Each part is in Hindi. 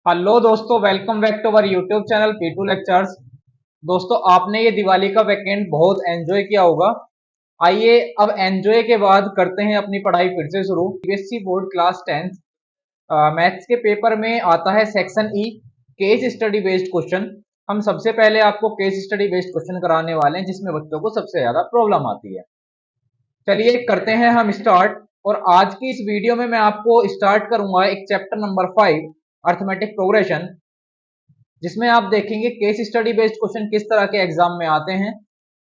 हेलो दोस्तों, welcome back to our YouTube channel P2 lectures. दोस्तों, आपने ये दिवाली का वीकेंड बहुत एंजॉय किया होगा। आइए अब एंजॉय के बाद करते हैं अपनी पढ़ाई फिर से शुरू। सीबीएसई बोर्ड क्लास 10 मैथ्स के पेपर में आता है section E, case study based question. हम सबसे पहले आपको केस स्टडी बेस्ड क्वेश्चन कराने वाले हैं जिसमें बच्चों को सबसे ज्यादा प्रॉब्लम आती है। चलिए करते हैं हम स्टार्ट। और आज की इस वीडियो में मैं आपको स्टार्ट करूंगा एक चैप्टर नंबर 5, अर्थमेटिक प्रोग्रेशन, जिसमें आप देखेंगे केस स्टडी बेस्ड क्वेश्चन किस तरह के एग्जाम में आते हैं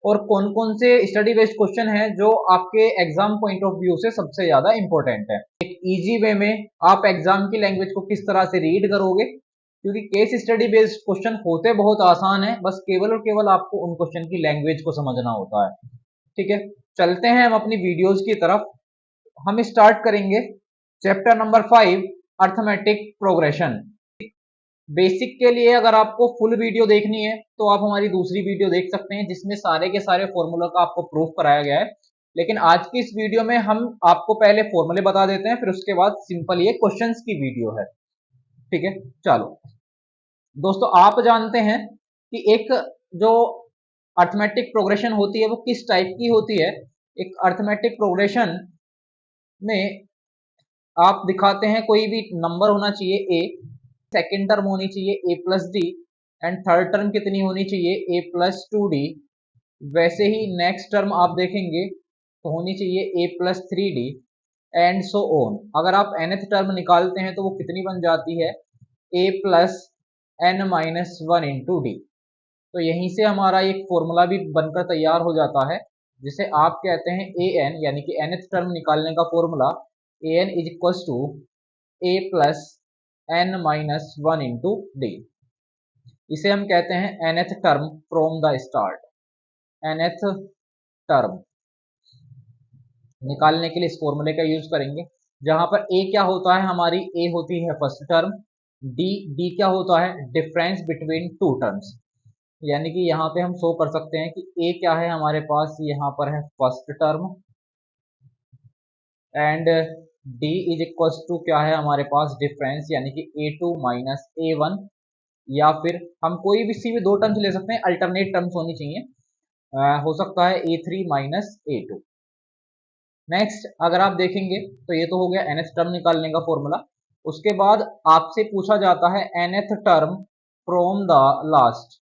और कौन कौन से स्टडी बेस्ड क्वेश्चन हैं जो आपके एग्जाम पॉइंट ऑफ व्यू से सबसे ज्यादा इंपॉर्टेंट है। एक इजी वे में आप एग्जाम की लैंग्वेज को किस तरह से रीड करोगे, क्योंकि केस स्टडी बेस्ड क्वेश्चन होते बहुत आसान है, बस केवल और केवल आपको उन क्वेश्चन की लैंग्वेज को समझना होता है। ठीक है, चलते हैं हम अपनी वीडियोज की तरफ। हम स्टार्ट करेंगे chapter number 5, arithmetic progression. Basic के लिए अगर आपको फुल वीडियो देखनी है तो आप हमारी दूसरी वीडियो देख सकते हैं जिसमें सारे के सारे फॉर्मूला का आपको प्रूफ कराया गया है। लेकिन आज की इस वीडियो में हम आपको पहले फॉर्मूले बता देते हैं, फिर उसके बाद सिंपल ये क्वेश्चंस की वीडियो है। ठीक है, चलो दोस्तों, आप जानते हैं कि एक जो अर्थमेटिक प्रोग्रेशन होती है वो किस टाइप की होती है। एक अर्थमेटिक प्रोग्रेशन में आप दिखाते हैं कोई भी नंबर होना चाहिए ए, सेकेंड टर्म होनी चाहिए A plus D, and third term कितनी होनी चाहिए ए प्लस टू डी। वैसे ही नेक्स्ट टर्म आप देखेंगे तो होनी चाहिए A plus three D, and so on. अगर आप nth टर्म निकालते हैं तो वो कितनी बन जाती है A plus N minus one into D. तो यहीं से हमारा एक फॉर्मूला भी बनकर तैयार हो जाता है जिसे आप कहते हैं ए एन, यानी कि nth टर्म निकालने का formula a N is equal to A plus N minus one into d. इसे हम कहते हैं nth term from the start. nth term निकालने के लिए इस फॉर्मूले का यूज करेंगे, जहां पर ए क्या होता है, हमारी ए होती है फर्स्ट टर्म, डी क्या होता है डिफरेंस बिटवीन टू टर्म्स। यानी कि यहाँ पे हम शो कर सकते हैं कि ए क्या है हमारे पास, यहाँ पर है first term, and d is equal to क्या है हमारे पास डिफरेंस, यानी कि a two minus a one. या फिर हम कोई भी सी भी दो टर्म्स ले सकते हैं, अल्टरनेट टर्म्स होनी चाहिए। हो सकता है A three minus A two. Next अगर आप देखेंगे तो ये तो हो गया nth टर्म निकालने का फॉर्मूला। उसके बाद आपसे पूछा जाता है nth term from the last.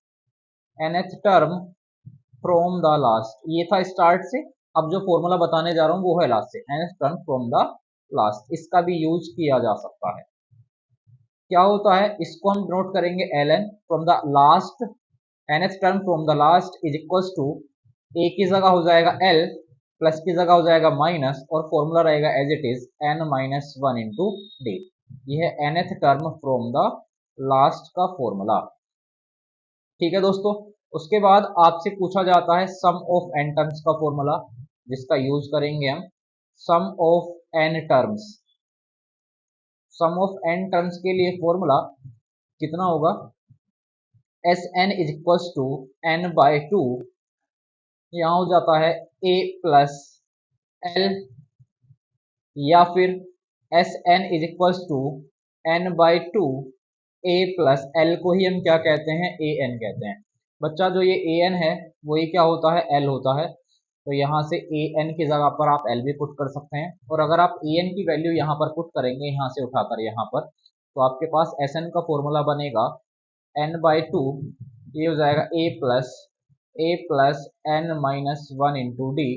nth term from the last, ये था स्टार्ट से। अब जो फॉर्मूला बताने जा रहा हूँ वो है लास्ट से, nth term from the last. इसका भी यूज किया जा सकता है। क्या होता है, इसको हम नोट करेंगे ln from the last. nth term from the last is equal to A की जगह हो जाएगा l, प्लस की जगह हो जाएगा माइनस, और फॉर्मूला रहेगा as it is n minus one into D. ये है nth term from the last का फॉर्मूला। ठीक है दोस्तों, उसके बाद आपसे पूछा जाता है सम ऑफ n टर्म्स का फॉर्मूला, जिसका यूज करेंगे हम sum of n terms. Sum of n terms के लिए फॉर्मूला कितना होगा, S N is equal to N by two. यहाँ हो जाता है a प्लस एल, या फिर S N is equal to N by two A plus l को ही हम क्या कहते हैं, ए एन कहते हैं। बच्चा जो ये ए एन है वही क्या होता है, एल होता है। तो यहाँ से ए एन की जगह पर आप एल भी पुट कर सकते हैं, और अगर आप ए एन की वैल्यू यहाँ पर पुट करेंगे यहाँ से उठाकर यहाँ पर, तो आपके पास एस एन का फॉर्मूला बनेगा एन बाई टू, ये हो जाएगा A plus N minus one into D.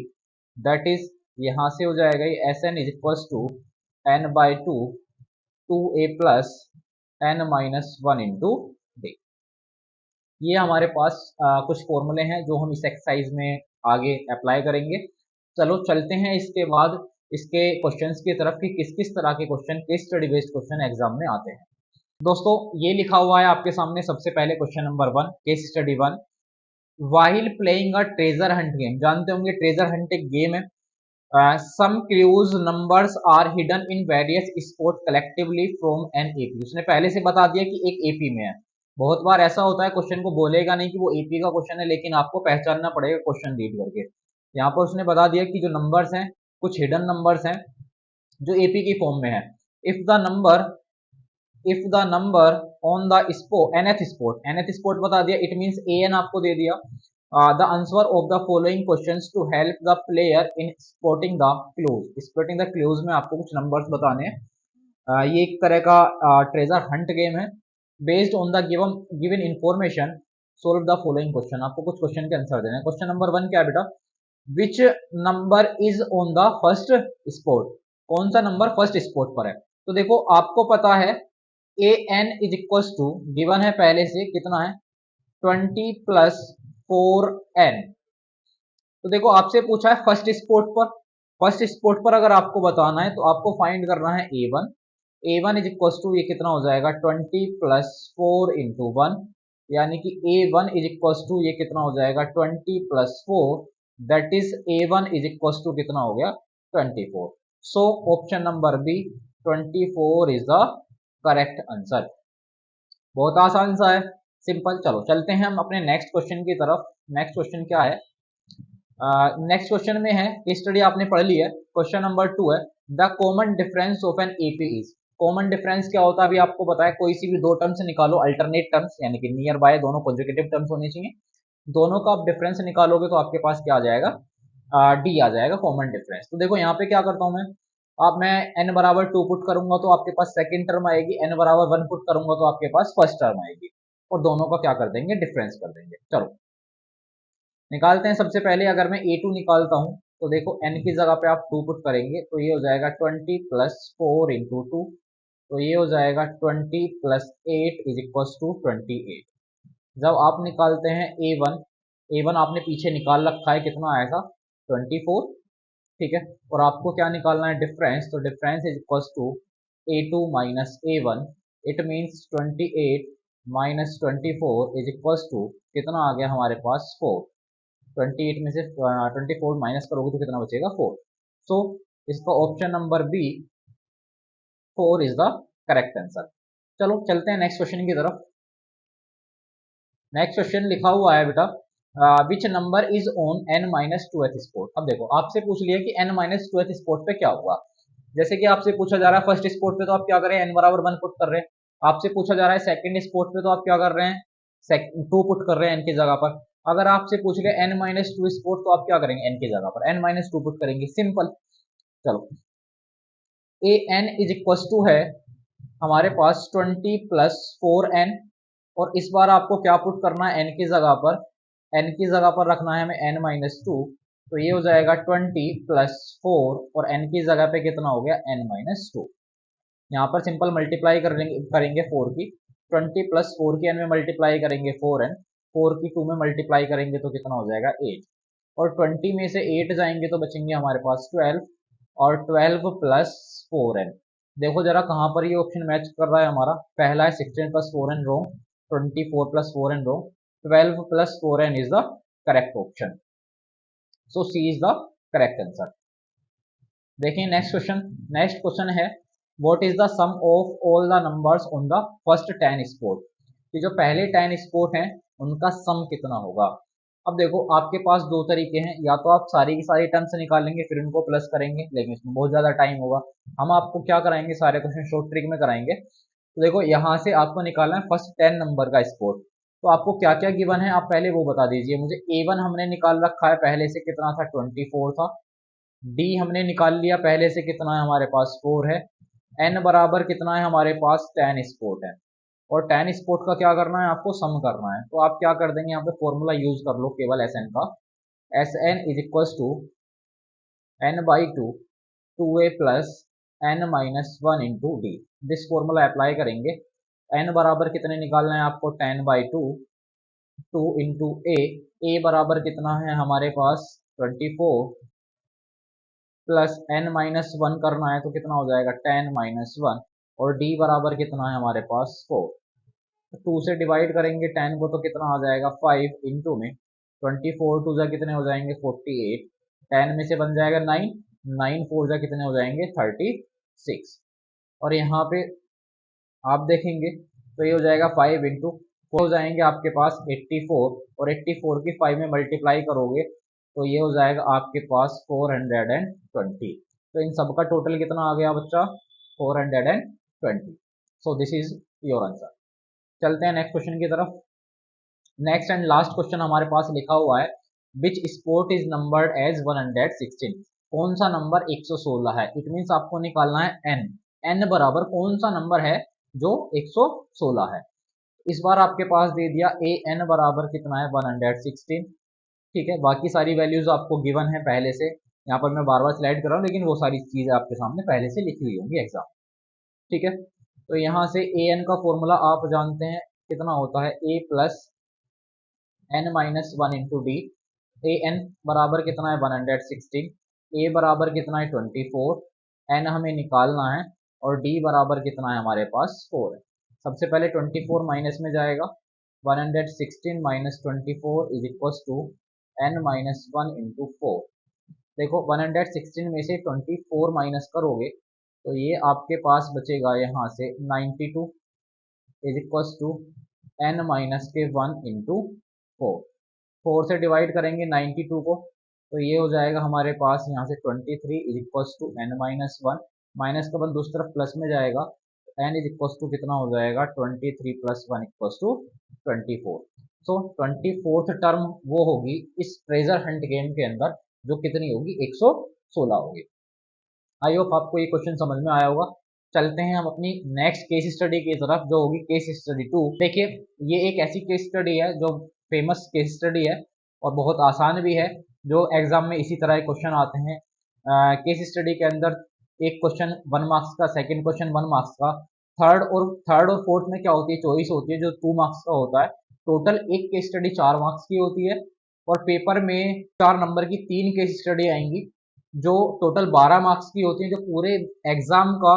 That is यहाँ से हो जाएगा ये S N is equal to N by two, two A plus N minus one into D. ये हमारे पास कुछ फॉर्मूले हैं जो हम इस एक्सरसाइज में आगे अप्लाई करेंगे। चलो चलते हैं इसके बाद इसके क्वेश्चंस की तरफ कि किस किस तरह के question case study based question exam में आते हैं। दोस्तों, ये लिखा हुआ है आपके सामने सबसे पहले question number 1, case study 1। While playing a treasure Hunt game, जानते होंगे ट्रेजर हंट एक गेम है। some clues numbers are hidden in various spot collectively from an AP। उसने पहले से बता दिया कि एक AP में है। बहुत बार ऐसा होता है क्वेश्चन को बोलेगा नहीं कि वो AP का क्वेश्चन है, लेकिन आपको पहचानना पड़ेगा क्वेश्चन रीड करके। यहाँ पर उसने बता दिया कि जो नंबर्स हैं कुछ हिडन नंबर्स हैं जो AP की फॉर्म में है। If the number on the spot, nth spot बता दिया, इट मींस an आपको दे दिया। The answer of the following questions to help the player in spotting the clues. Spotting the clues में आपको कुछ नंबर्स बताने हैं। ये एक तरह का ट्रेजर हंट गेम है। Based on the given information solve the following question. आपको कुछ क्वेश्चन के आंसर देने हैं। क्वेश्चन नंबर 1 क्या है बेटा, which number is on the first spot, कौन सा नंबर फर्स्ट स्पॉट पर है। तो देखो आपको पता है A N is equal to given है पहले से, कितना है 20 प्लस 4n। तो देखो आपसे पूछा है फर्स्ट स्पॉट पर, फर्स्ट स्पॉट पर अगर आपको बताना है तो आपको फाइंड करना है a1। a1 is equal to ये कितना हो जाएगा 20 प्लस 4 इंटू 1, यानी कि a1 इज इक्वल टू ये कितना हो जाएगा 20 plus 4, that is a1 is equal to कितना हो गया 24। So option number b 24 is the correct answer. बहुत आसान सा है, सिंपल। चलो चलते हैं हम अपने नेक्स्ट क्वेश्चन की तरफ। नेक्स्ट क्वेश्चन क्या है, नेक्स्ट क्वेश्चन में है, स्टडी आपने पढ़ ली है। क्वेश्चन नंबर 2 है, the common difference of an AP is. Common difference क्या होता है अभी आपको बताया, कोई सी भी दो टर्म्स निकालो, अल्टरनेट टर्म्स यानी कि नियर बाय दोनों कॉन्जुगेटिव टर्म्स होनी चाहिए, दोनों का आप डिफरेंस निकालोगे तो आपके पास क्या आ जाएगा, डी आ जाएगा कॉमन डिफरेंस। तो देखो यहाँ पे क्या करता हूँ मैं, अब मैं n बराबर 2 पुट करूंगा तो आपके पास सेकंड टर्म आएगी, n बराबर 1 पुट करूंगा तो आपके पास फर्स्ट टर्म आएगी, और दोनों का क्या कर देंगे, डिफरेंस कर देंगे। चलो निकालते हैं। सबसे पहले अगर मैं a2 निकालता हूं तो देखो n की जगह पे आप 2 पुट करेंगे तो ये हो जाएगा 20 प्लस 4 इंटू 2, तो ये हो जाएगा 20 प्लस 8 इज इक्वल टू 28। जब आप निकालते हैं a1, a1 आपने पीछे निकाल रखा है, कितना आया था 24, ठीक है, और आपको क्या निकालना है, डिफरेंस। तो difference is equal to a2 minus a1, it means 28 minus 24 is equal to कितना आ गया हमारे पास 4। 28 में से 24 माइनस करोगे तो कितना बचेगा 4। सो इसका option number b 4 is the correct answer. चलो चलते हैं नेक्स्ट क्वेश्चन की तरफ। नेक्स्ट क्वेश्चन लिखा हुआ है बेटा, which number is on n minus tooth spot. अब देखो आपसे पूछ लिया कि n माइनस टूथ स्पॉट पे क्या हुआ। जैसे कि आपसे पूछा जा रहा है फर्स्ट स्पॉट पे तो आप क्या कर रहे हैं, n बराबर 1 पुट कर रहे हैं। आपसे पूछा जा रहा है सेकंड स्पॉट पे तो आप क्या कर रहे हैं, 2 पुट कर रहे हैं n की जगह पर। अगर आपसे पूछ लिया n माइनस 2 स्पॉट तो आप क्या करेंगे, n की जगह पर n माइनस 2 पुट करेंगे, सिंपल। चलो ए n इज इक्वल टू है हमारे पास 20 प्लस 4n, और इस बार आपको क्या पुट करना है, n की जगह पर, n की जगह पर रखना है हमें n माइनस 2, तो ये हो जाएगा 20 प्लस 4, और n की जगह पे कितना हो गया n माइनस 2। यहाँ पर सिंपल मल्टीप्लाई करेंगे 4 की, 20 प्लस 4 की n में मल्टीप्लाई करेंगे 4n, 4 की 2 में मल्टीप्लाई करेंगे तो कितना हो जाएगा 8, और 20 में से 8 जाएंगे तो बचेंगे हमारे पास 12, और 12 प्लस 4n। देखो जरा कहाँ पर ये ऑप्शन मैच कर रहा है हमारा, पहला है 16 plus 4n wrong, 24 plus 4n wrong, 12 plus 4n is the correct option. So c is the correct answer. देखिए नेक्स्ट क्वेश्चन है, what is the sum of all the numbers on the first 10 spot. कि जो पहले 10 स्पॉट हैं उनका सम कितना होगा। अब देखो आपके पास दो तरीके हैं, या तो आप सारी की सारी टर्म्स निकालेंगे फिर उनको प्लस करेंगे, लेकिन इसमें बहुत ज़्यादा टाइम होगा। हम आपको क्या कराएंगे, सारे क्वेश्चन शॉर्ट ट्रिक में कराएंगे। तो देखो यहाँ से आपको निकालना है फर्स्ट 10 नंबर का स्पॉट। तो आपको क्या क्या गिवन है आप पहले वो बता दीजिए मुझे। a1 हमने निकाल रखा है पहले से, कितना था 24 था। d हमने निकाल लिया पहले से, कितना है हमारे पास 4 है। n बराबर कितना है हमारे पास 10 स्पॉट है, और 10 स्पॉट का क्या करना है, आपको सम करना है। तो आप क्या कर देंगे, यहाँ पे फॉर्मूला यूज कर लो केवल Sn का, Sn is equal to n by 2 2a plus n minus 1 into d. This formula apply करेंगे। n बराबर कितने निकालना है आपको 10 बाई 2, 2 इंटू a बराबर कितना है हमारे पास 24, प्लस n माइनस 1 करना है तो कितना हो जाएगा 10 माइनस 1, और d बराबर कितना है हमारे पास 4। 2 से डिवाइड करेंगे 10 को तो कितना आ जाएगा 5 इंटू में 24 टू जा कितने हो जाएंगे 48, 10 में से बन जाएगा 9, 9 4 जा कितने हो जाएंगे 36, और यहाँ पे आप देखेंगे तो ये हो जाएगा 5 इंटू 4 हो जाएंगे आपके पास 84, और 84 की 5 में मल्टीप्लाई करोगे तो ये हो जाएगा आपके पास 420। तो इन सब का टोटल कितना आ गया बच्चा 420। So this is your answer. चलते हैं नेक्स्ट क्वेश्चन की तरफ। नेक्स्ट एंड लास्ट क्वेश्चन हमारे पास लिखा हुआ है, which spot is numbered as 116। कौन सा नंबर 116 है? इट मीन्स आपको निकालना है एन। एन बराबर कौन सा नंबर है जो 116 है? इस बार आपके पास दे दिया ए एन बराबर कितना है 116। ठीक है, बाकी सारी वैल्यूज आपको गिवन है पहले से, यहाँ पर मैं बार बार स्लाइड कर रहा हूँ लेकिन वो सारी चीजें आपके सामने पहले से लिखी हुई होंगी एग्जाम। ठीक है, तो यहाँ से ए एन का फॉर्मूला आप जानते हैं कितना होता है, A plus N minus one into D. A N बराबर कितना है 116, ए बराबर कितना है 24, एन हमें निकालना है और डी बराबर कितना है हमारे पास 4 है। सबसे पहले 24 माइनस में जाएगा, 116 minus 24 is equal to n minus one into 4। देखो 116 में से 24 माइनस करोगे तो ये आपके पास बचेगा यहाँ से 92 is equal to n minus के 1 इंटू 4। 4 से डिवाइड करेंगे 92 को तो ये हो जाएगा हमारे पास यहाँ से 23 is equal to n minus one. Minus का बल दूसरी तरफ प्लस में जाएगा, एन इज इक्वल टू कितना हो जाएगा 23 plus one equal to 24। So 24th term वो होगी इस ट्रेजर हंट गेम के अंदर जो कितनी होगी 116 होगी। आई होप आपको ये क्वेश्चन समझ में आया होगा। चलते हैं हम अपनी नेक्स्ट केस स्टडी की तरफ जो होगी केस स्टडी 2। देखिए ये एक ऐसी केस स्टडी है जो फेमस केस स्टडी है और बहुत आसान भी है, जो एग्जाम में इसी तरह के क्वेश्चन आते हैं। केस स्टडी के अंदर एक क्वेश्चन 1 मार्क्स का, सेकंड क्वेश्चन 1 मार्क्स का, थर्ड और फोर्थ में क्या होती है चॉइस होती है जो 2 मार्क्स का होता है। टोटल एक केस स्टडी 4 मार्क्स की होती है और पेपर में 4 नंबर की 3 केस स्टडी आएंगी जो टोटल 12 मार्क्स की होती है, जो पूरे एग्जाम का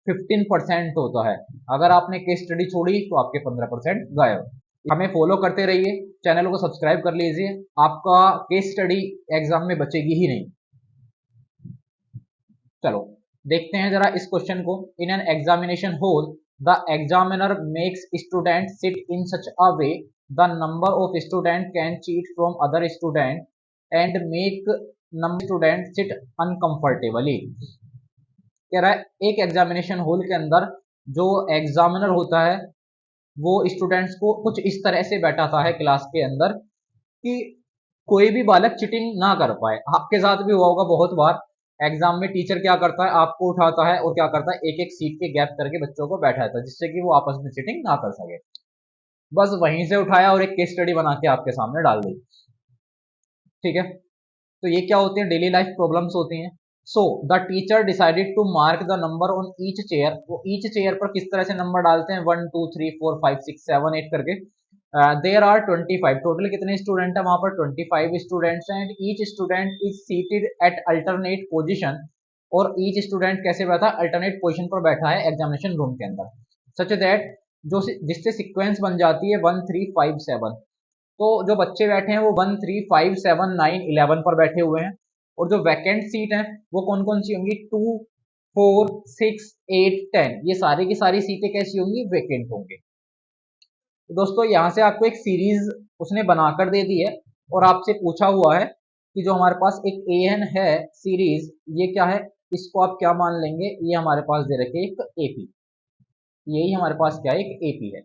15% होता है। अगर आपने केस स्टडी छोड़ी तो आपके 15% गायब। हमें फॉलो करते रहिए, चैनल को सब्सक्राइब कर लीजिए, आपका केस स्टडी एग्जाम में बचेगी ही नहीं। चलो देखते हैं जरा इस क्वेश्चन को। In an examination hall the examiner makes student sit in such a way the number of student can cheat from other student and make number student sit uncomfortably. कह रहा है एक एग्जामिनेशन हॉल के अंदर जो एग्जामिनर होता है वो स्टूडेंट्स को कुछ इस तरह से बैठाता है क्लास के अंदर कि कोई भी बालक चिटिंग ना कर पाए। आपके साथ भी हुआ होगा बहुत बार, एग्जाम में टीचर क्या करता है आपको उठाता है और क्या करता है एक एक सीट के गैप करके बच्चों को बैठाता है जिससे कि वो आपस में चिटिंग ना कर सके। बस वहीं से उठाया और एक केस स्टडी बना के आपके सामने डाल दी। ठीक है, तो ये क्या होती है डेली लाइफ प्रॉब्लम्स होती हैं। So the teacher decided to mark the number on each chair. वो ईच चेयर पर किस तरह से नंबर डालते हैं 1 2 3 4 5 6 7 8 करके। देयर आर 25, टोटल कितने स्टूडेंट है वहां पर 25 स्टूडेंट्स हैं and each student is seated at alternate position. और ईच स्टूडेंट कैसे बैठा अल्टरनेट पोजीशन पर बैठा है एग्जामिनेशन रूम के अंदर, सच दैट जो जिससे सीक्वेंस बन जाती है 1 3 5 7। तो जो बच्चे बैठे हैं वो 1 3 5 7 9 11 पर बैठे हुए हैं और जो वैकेंट सीट है वो कौन कौन सी होंगी 2 4 6 8 10। ये सारी की सारी सीटें कैसी होंगी वैकेंट होंगे। तो दोस्तों यहाँ से आपको एक सीरीज उसने बनाकर दे दी है और आपसे पूछा हुआ है कि जो हमारे पास एक एन है सीरीज, ये क्या है, इसको आप क्या मान लेंगे, ये हमारे पास दे रखे एक एपी। यही हमारे पास क्या है एक एपी है।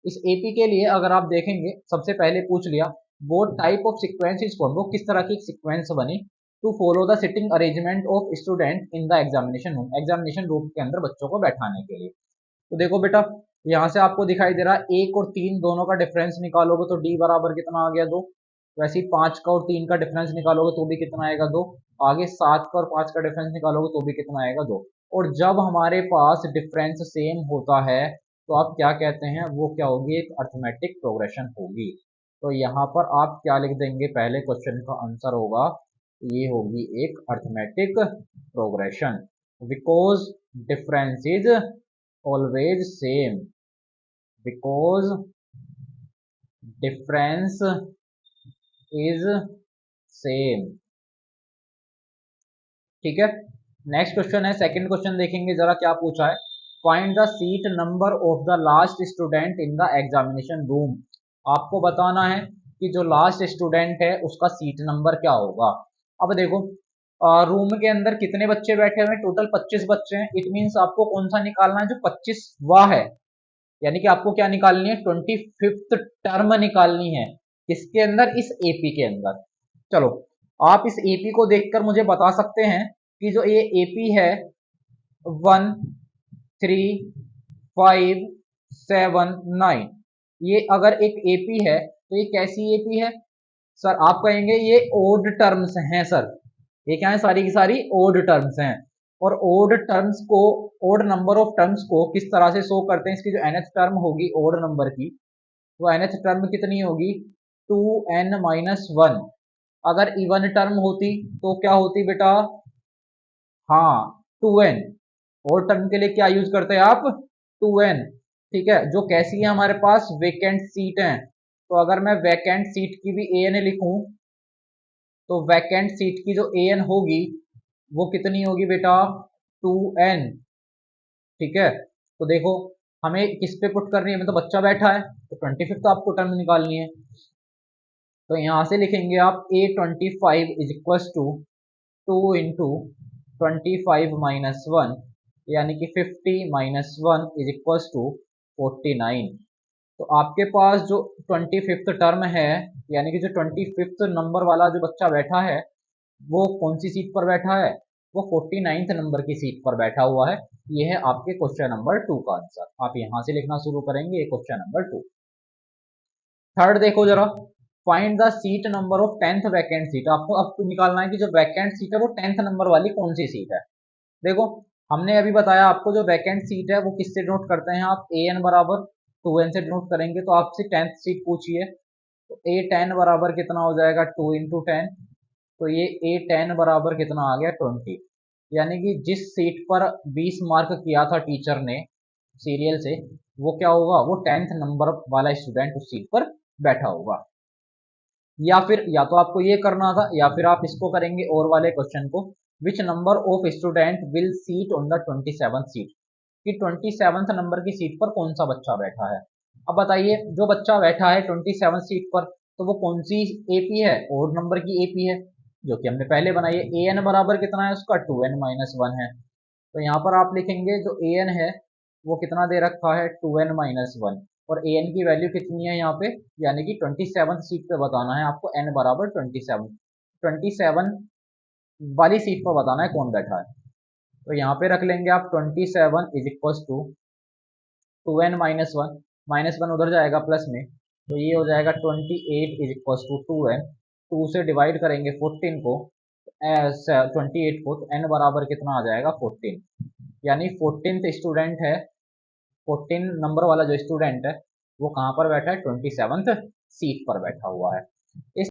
इस एपी के लिए अगर आप देखेंगे सबसे पहले पूछ लिया वो type of sequence is form, वो किस तरह की सिक्वेंस बनी to follow the seating arrangement of student in the examination room, examination room के अंदर बच्चों को बैठाने के लिए। तो देखो बेटा यहाँ से आपको दिखाई दे रहा है 1 और 3 दोनों का डिफरेंस निकालोगे तो डी बराबर कितना आ गया 2। वैसे ही 5 का और 3 का डिफरेंस निकालोगे तो भी कितना आएगा 2। आगे 7 का और 5 का डिफरेंस निकालोगे तो भी कितना आएगा 2। और जब हमारे पास डिफरेंस सेम होता है तो आप क्या कहते हैं वो क्या होगी एक अर्थमेटिक प्रोग्रेशन होगी। तो यहाँ पर आप क्या लिख देंगे, पहले क्वेश्चन का आंसर होगा ये होगी एक arithmetic progression because difference is always same, because difference is same. ठीक है, नेक्स्ट क्वेश्चन है, सेकंड क्वेश्चन देखेंगे जरा क्या पूछा है। Find the seat number of the last student in the examination room. आपको बताना है कि जो लास्ट स्टूडेंट है उसका सीट नंबर क्या होगा। अब देखो रूम के अंदर कितने बच्चे बैठे हुए हैं, टोटल 25 बच्चे हैं। इट मींस आपको कौन सा निकालना है जो 25वां है। यानी कि आपको क्या निकालनी है, 25th टर्म निकालनी है, किसके अंदर, इस एपी के अंदर। चलो आप इस एपी को देखकर मुझे बता सकते हैं कि जो ये एपी है 1 3 5 7 9, ये अगर एक एपी है तो ये कैसी एपी है सर, आप कहेंगे ये ओड टर्म्स हैं सर, ये क्या है, सारी की सारी ओड टर्म्स हैं। और ओड टर्म्स को, ओड नंबर ऑफ टर्म्स को किस तरह से शो करते हैं, इसकी जो nth टर्म होगी ओड नंबर की, वो nth टर्म कितनी होगी, 2n-1। अगर इवन टर्म होती तो क्या होती बेटा, हाँ 2n। ओड टर्म के लिए क्या यूज करते हैं आप, 2n। ठीक है, जो कैसी है हमारे पास, वेकेंट सीट है, तो अगर मैं वैकेंट सीट की भी an लिखूं तो वैकेंट सीट की जो an होगी वो कितनी होगी बेटा, 2n। ठीक है, तो देखो हमें किस पे पुट करनी है, मतलब बच्चा बैठा है तो 25th आपको टर्म निकालनी है, तो यहां से लिखेंगे आप a25 is equal to 2 into 25 - 1, यानी कि 50 - 1 इज इक्वल टू 49। तो आपके पास जो 25th टर्म है, यानी कि जो 25th नंबर वाला जो बच्चा बैठा है वो कौन सी सीट पर बैठा है, वो 49th नंबर की सीट पर बैठा हुआ है। ये है आपके क्वेश्चन नंबर 2 का आंसर। आप यहां से लिखना शुरू करेंगे, ये क्वेश्चन नंबर 2। थर्ड देखो जरा, find the seat number of 10th vacant seat. आपको अब निकालना है कि जो वैकेंट सीट है वो 10th नंबर वाली कौन सी सीट है। देखो हमने अभी बताया आपको, जो वैकेंट सीट है वो किससे डिनोट करते हैं आप, an बराबर 2n से डिनोट करेंगे। तो आपसे 10th सीट पूछिए, तो a10 बराबर कितना हो जाएगा, 2 इंटू 10, तो ये a10 बराबर कितना आ गया, 20। यानी कि जिस सीट पर 20 मार्क किया था टीचर ने सीरियल से, वो क्या होगा, वो 10th नंबर वाला स्टूडेंट उस सीट पर बैठा होगा। या फिर या तो आपको ये करना था, या फिर आप इसको करेंगे और वाले क्वेश्चन को, which number of student will seat on the 27th seat, कि 27th नंबर की सीट पर कौन सा बच्चा बैठा है। अब बताइए जो बच्चा बैठा है 27th सीट पर, तो वो कौन सी एपी है, ओड नंबर की एपी है, जो कि हमने पहले बनाई है। an बराबर कितना है उसका, 2n-1 है। तो यहाँ पर आप लिखेंगे जो an है वो कितना दे रखा है, 2n-1, और an की वैल्यू कितनी है यहाँ पे, यानी कि 27th सीट पे बताना है आपको, n बराबर 27 वाली सीट पर बताना है कौन बैठा है। तो यहाँ पे रख लेंगे आप 27 इज इक्वल टू 2n-1, -1 उधर जाएगा प्लस में, तो ये हो जाएगा 28 इज इक्वल टू 2n। 2 से डिवाइड करेंगे 14 को, 28 को, तो n बराबर कितना आ जाएगा, 14। यानी 14th स्टूडेंट है, 14 नंबर वाला जो स्टूडेंट है वो कहाँ पर बैठा है, 27th सीट पर बैठा हुआ है। इस